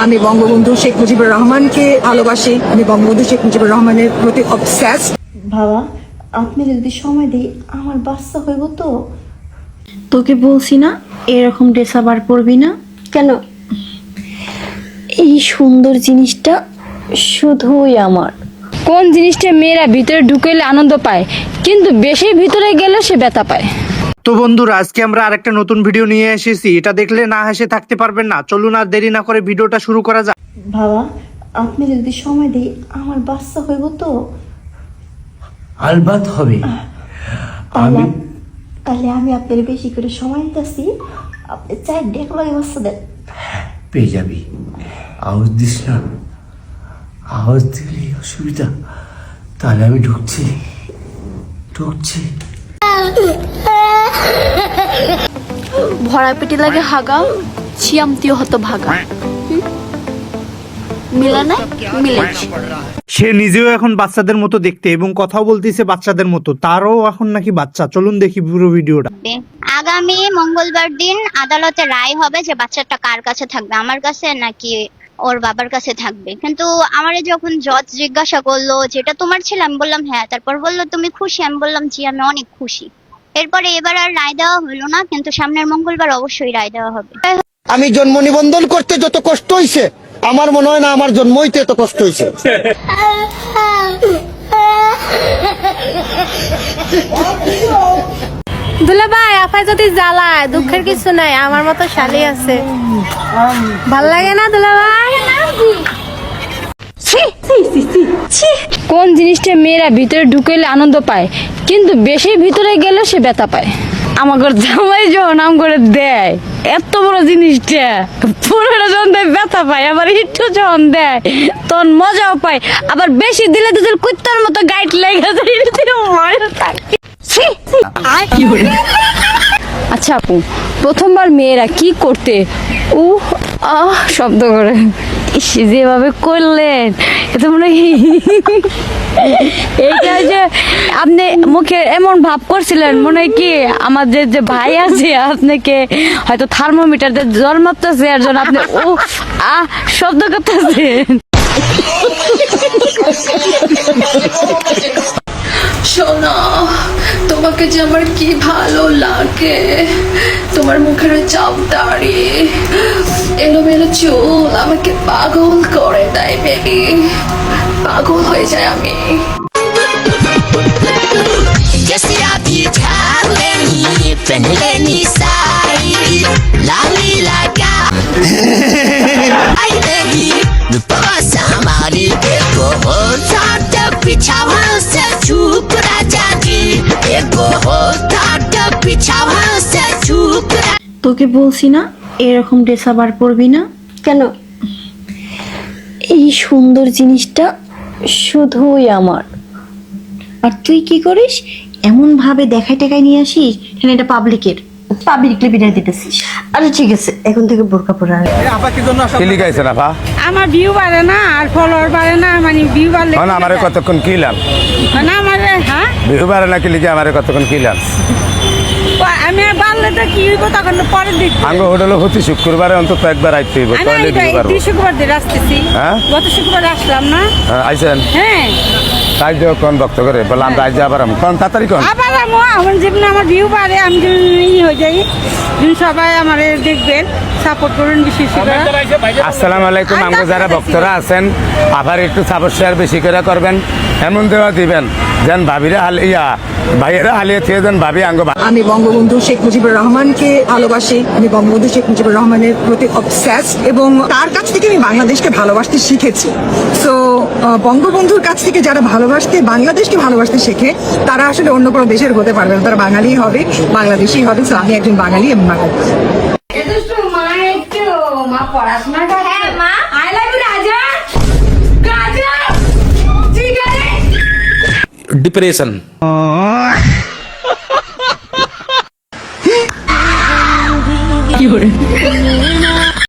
আমি বঙ্গবন্ধু শেখ মুজিবুর রহমানকে ভালোবাসি। আমি বঙ্গবন্ধু শেখ মুজিবুর রহমানের প্রতি অবসেস। বাবা, আপনি যদি সময় দিই আমার বাচ্চা হইব তো। তোকে বলছি না এরকম ড্রেস আবার পরবি না। কেন? এই সুন্দর জিনিসটা শুধুই আমার। কোন জিনিসটা মেয়েরা ভিতরে ঢুকাইলে আনন্দ পায়, কিন্তু বেশি ভিতরে গেলে সে ব্যথা পায়। তো বন্ধুরা, আজকে আমরা আরেকটা নতুন ভিডিও নিয়ে এসেছি। এটা দেখলে না হেসে থাকতে পারবেন না। চলুন আর দেরি না করে ভিডিওটা শুরু করা যাক। বাবা, আপনি যদি সময় দিই আমার বাচ্চা হইব তো। আলবাত হবে। আমি তাহলে আমি আপনার বেশি করে সময় দিতেছি, আপনি চাই দেখলো বাচ্চা দেন। পেয়ে যাবি। আওয়াজ দিস না, আওয়াজ দিলে অসুবিধা। তাহলে আমি ঢুকছি। ভরা পেটি লাগে হাগা, ছিয়ামতিও হতো ভাগা। মিলে না মিলেছে। সে নিজেও এখন বাচ্চাদের মতো দেখতে এবং কথাও বলতেছে বাচ্চাদের মতো। তারও এখন নাকি বাচ্চা। চলুন দেখি পুরো ভিডিওটা। আগামী মঙ্গলবার দিন আদালতে রায় হবে যে বাচ্চাটা কার কাছে থাকবে, আমার কাছে নাকি ওর বাবার কাছে থাকবে। কিন্তু আমারে যখন জজ জিজ্ঞাসা করলো যেটা তোমার ছিল, আমি বললাম হ্যাঁ। তারপর বললো তুমি খুশি? আমি বললাম জি, আমি অনেক খুশি। এরপরে এবার আর রায় দেওয়া হলো না, কিন্তু সামনের মঙ্গলবার অবশ্যই রায় দেওয়া হবে। আমি জন্ম নিবন্ধন করতে যত কষ্ট হইছে, আমার মনে হয় না আমার জন্ম হইতে এত কষ্ট হইছে। দুলা ভাই, আপায় যদি জ্বালায় দুঃখের কিছু নাই, আমার মতো শালি আছে। ভাল লাগে না দুলা ভাই? কোন জিনিসটা মেয়েরা ভিতরে ঢুকাইলে আনন্দ পায়, কিন্তু বেশি ভিতরে গেলে সে ব্যথা পায়। আমাকে জামাই যখন নাম করে দেয় এত বড় জিনিসটা, পুরোটা যখন দেয় ব্যথা পায়, আবার একটু যখন দেয় তখন মজাও পায়। আবার বেশি দিলে তোদের কুত্তার মতো গাইড লেগে থাকে। আচ্ছা আপু, প্রথমবার মেয়েরা কি করতে শব্দ করে যেভাবে করলেন, এত মনে হয় এইটা যে আপনি মুখে এমন ভাব করছিলেন, মনে হয় কি আমাদের যে ভাই আছে আপনাকে হয়তো থার্মোমিটার দিয়ে জল মারতেছে, এর জন্য আপনি শব্দ করতেছেন। শোনো, তোমাকে যে আমার কি ভালো লাগে। তোমার মুখের চাপ দাড়ি, এলোমেলো চুল আমাকে পাগল করে দেয় বেবি। পাগল হয়ে যায় আমি। তোকে বলছি না এরকম ড্রেস আবার পরবি না। কেন? এই সুন্দর জিনিসটা শুধুই আমার। আর তুই কি করিস, এমন ভাবে দেখাই টেকাই নিয়ে আসিস, এটা পাবলিকের। পাবলিকলি বিদায় দিতেছিস? আরে ঠিক আছে, এখন থেকে বোরকা পরা। আমার ভিউ বাড়ে না আর ফলোয়ার বাড়ে না, মানে ভিউ বাড়লে আমারে কতক্ষণ কিলাম, না আমার হ্যাঁ বিহু বারে না কি লিখে আমারে কতক্ষণ কিলাম। আমি আর বাড়লে তো কি হইব, তখন তো পরের দিক আঙ্গ হোটেলে প্রতি শুক্রবারে অন্তত একবার আইতে হইব, তাহলে বিহু বারবো। শুক্রবার দিন আসতেছি, হ্যাঁ গত শুক্রবার আসলাম না। আইছেন? হ্যাঁ, তাই যে কোন ভক্ত করে বলে আমরা আজ আবার কোন তাড়াতাড়ি কোন আবার আমার যেমন আমার ভিউ বাড়ে, আমি যেমন হয়ে যাই, সবাই আমার দেখবেন, সাপোর্ট করুন বিশেষ করে। আসসালামু আলাইকুম। আমরা যারা ভক্তরা আছেন আবার একটু সাপোর্ট শেয়ার বেশি করে করবেন, এমন দেওয়া দিবেন যেন ভাবিরা হালিয়া ভাইয়েরা হালিয়ে থেকে যেন ভাবি আঙ্গ। আমি বঙ্গবন্ধু শেখ মুজিবুর রহমানকে ভালোবাসি। আমি বঙ্গবন্ধু শেখ মুজিবুর রহমানের প্রতি অবসেস এবং তার কাছ থেকে আমি বাংলাদেশকে ভালোবাসতে শিখেছি। তো বঙ্গবন্ধুর কাছ থেকে যারা বাংলাদেশকে ভালোবাসতে শেখে, তারা আসলে অন্য কোনো দেশের হতে পারবে না, তারা বাঙালি হবে, বাংলাদেশি হবে। তো আমি একজন বাঙালি, আমি বাঙালি। ডিপ্রেশন।